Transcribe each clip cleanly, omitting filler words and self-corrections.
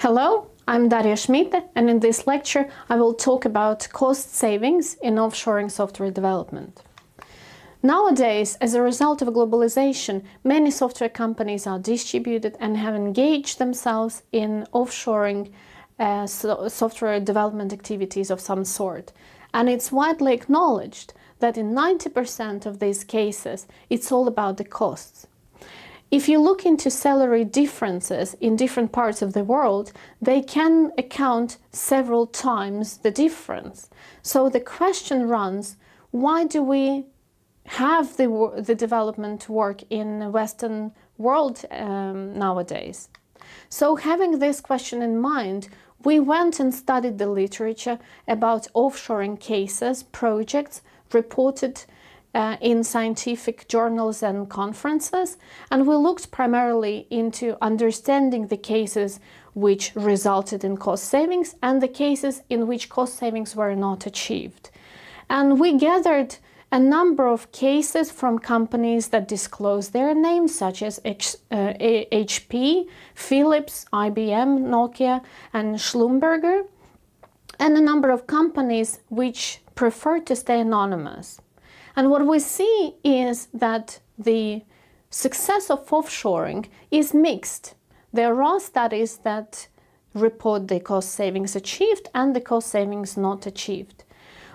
Hello, I'm Daria Schmidt, and in this lecture I will talk about cost savings in offshoring software development. Nowadays, as a result of globalization, many software companies are distributed and have engaged themselves in offshoring software development activities of some sort. And it's widely acknowledged that in 90% of these cases, it's all about the costs. If you look into salary differences in different parts of the world, they can account several times the difference. So the question runs, why do we have the development work in the Western world nowadays? So having this question in mind, we went and studied the literature about offshoring cases, projects reported in scientific journals and conferences, and we looked primarily into understanding the cases which resulted in cost savings and the cases in which cost savings were not achieved. And we gathered a number of cases from companies that disclose their names, such as HP, Philips, IBM, Nokia, and Schlumberger, and a number of companies which prefer to stay anonymous. And what we see is that the success of offshoring is mixed. There are studies that report the cost savings achieved and the cost savings not achieved.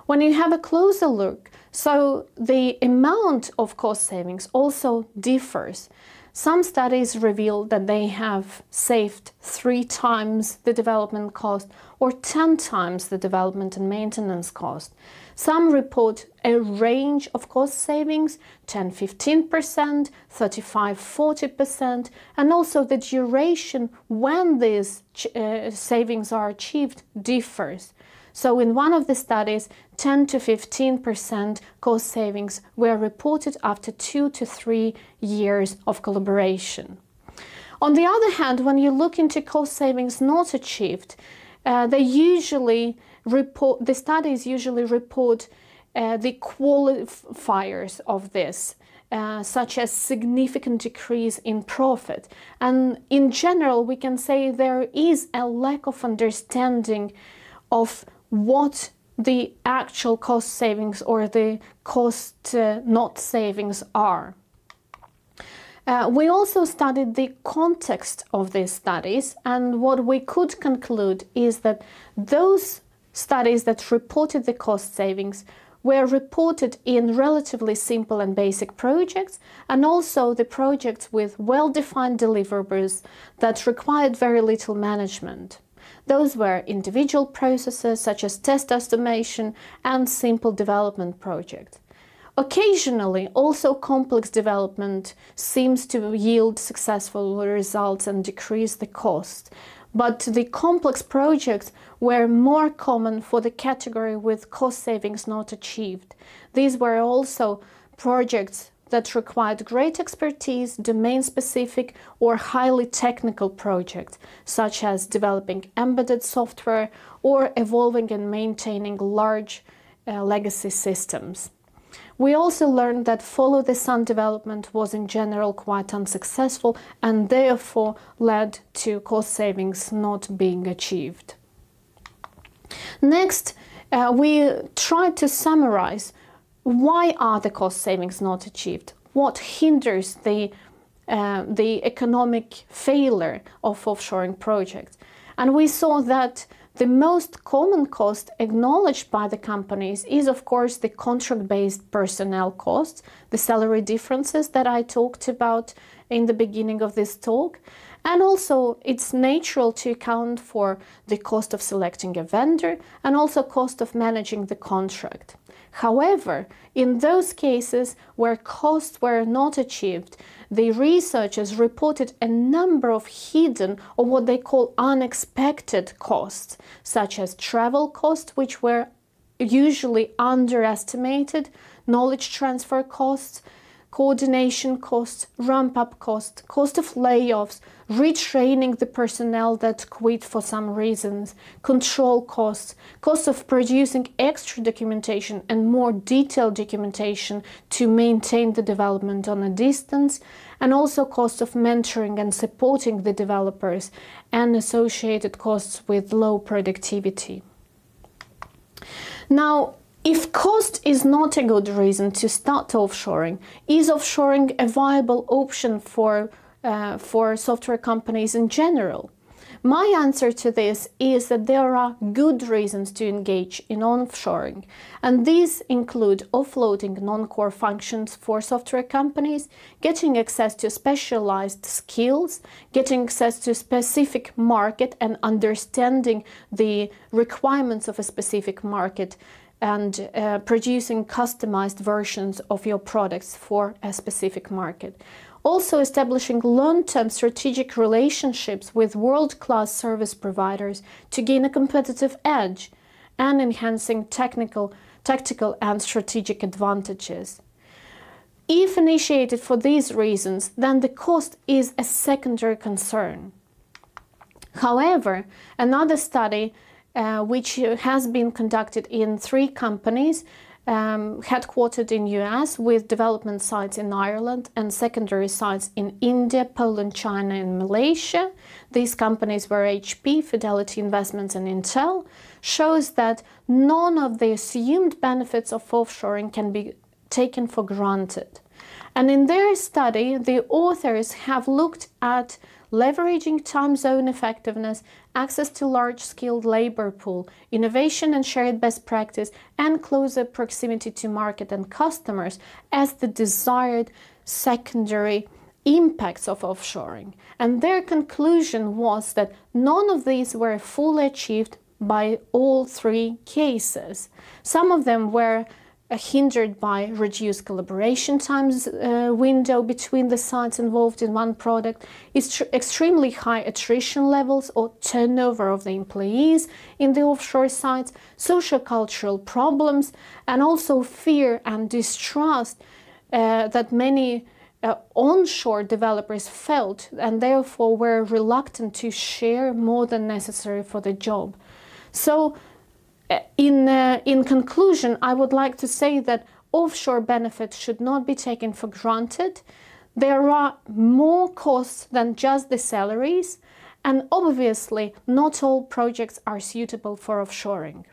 When you have a closer look, so the amount of cost savings also differs. Some studies reveal that they have saved 3 times the development cost or 10 times the development and maintenance cost. Some report a range of cost savings, 10–15%, 35–40%, and also the duration when these savings are achieved differs. So in one of the studies, 10–15% cost savings were reported after 2 to 3 years of collaboration. On the other hand, when you look into cost savings not achieved, the studies usually report the qualifiers of this, such as significant decrease in profit. And in general, we can say there is a lack of understanding of what the actual cost savings or the cost not savings are. We also studied the context of these studies, and what we could conclude is that those studies that reported the cost savings were reported in relatively simple and basic projects, and also the projects with well-defined deliverables that required very little management. Those were individual processes such as test automation and simple development projects. Occasionally, also complex development seems to yield successful results and decrease the cost. But the complex projects were more common for the category with cost savings not achieved. These were also projects that required great expertise, domain-specific or highly technical projects, such as developing embedded software or evolving and maintaining large legacy systems. We also learned that follow-the-sun development was in general quite unsuccessful and therefore led to cost savings not being achieved. Next, we tried to summarize why are the cost savings not achieved? What hinders the economic failure of offshoring projects? And we saw that the most common cost acknowledged by the companies is, of course, the contract-based personnel costs, the salary differences that I talked about in the beginning of this talk. And also, it's natural to account for the cost of selecting a vendor and also cost of managing the contract. However, in those cases where costs were not achieved, the researchers reported a number of hidden or what they call unexpected costs, such as travel costs, which were usually underestimated, knowledge transfer costs, coordination costs, ramp-up costs, cost of layoffs, retraining the personnel that quit for some reasons, control costs, cost of producing extra documentation and more detailed documentation to maintain the development on a distance, and also cost of mentoring and supporting the developers and associated costs with low productivity. Now, if cost is not a good reason to start offshoring, is offshoring a viable option for software companies in general? My answer to this is that there are good reasons to engage in offshoring, and these include offloading non-core functions for software companies, getting access to specialized skills, getting access to a specific market and understanding the requirements of a specific market, and producing customized versions of your products for a specific market. Also establishing long-term strategic relationships with world-class service providers to gain a competitive edge, and enhancing tactical and strategic advantages. If initiated for these reasons, then the cost is a secondary concern. However, another study which has been conducted in 3 companies headquartered in US with development sites in Ireland and secondary sites in India, Poland, China and Malaysia. These companies were HP, Fidelity Investments and Intel, shows that none of the assumed benefits of offshoring can be taken for granted. And in their study, the authors have looked at leveraging time zone effectiveness, access to large-skilled labor pool, innovation and shared best practice, and closer proximity to market and customers as the desired secondary impacts of offshoring. And their conclusion was that none of these were fully achieved by all 3 cases. Some of them were hindered by reduced collaboration times window between the sites involved in one product, extremely high attrition levels or turnover of the employees in the offshore sites, social-cultural problems, and also fear and distrust that many onshore developers felt, and therefore were reluctant to share more than necessary for the job. So, in conclusion, I would like to say that offshore benefits should not be taken for granted. There are more costs than just the salaries, and obviously not all projects are suitable for offshoring.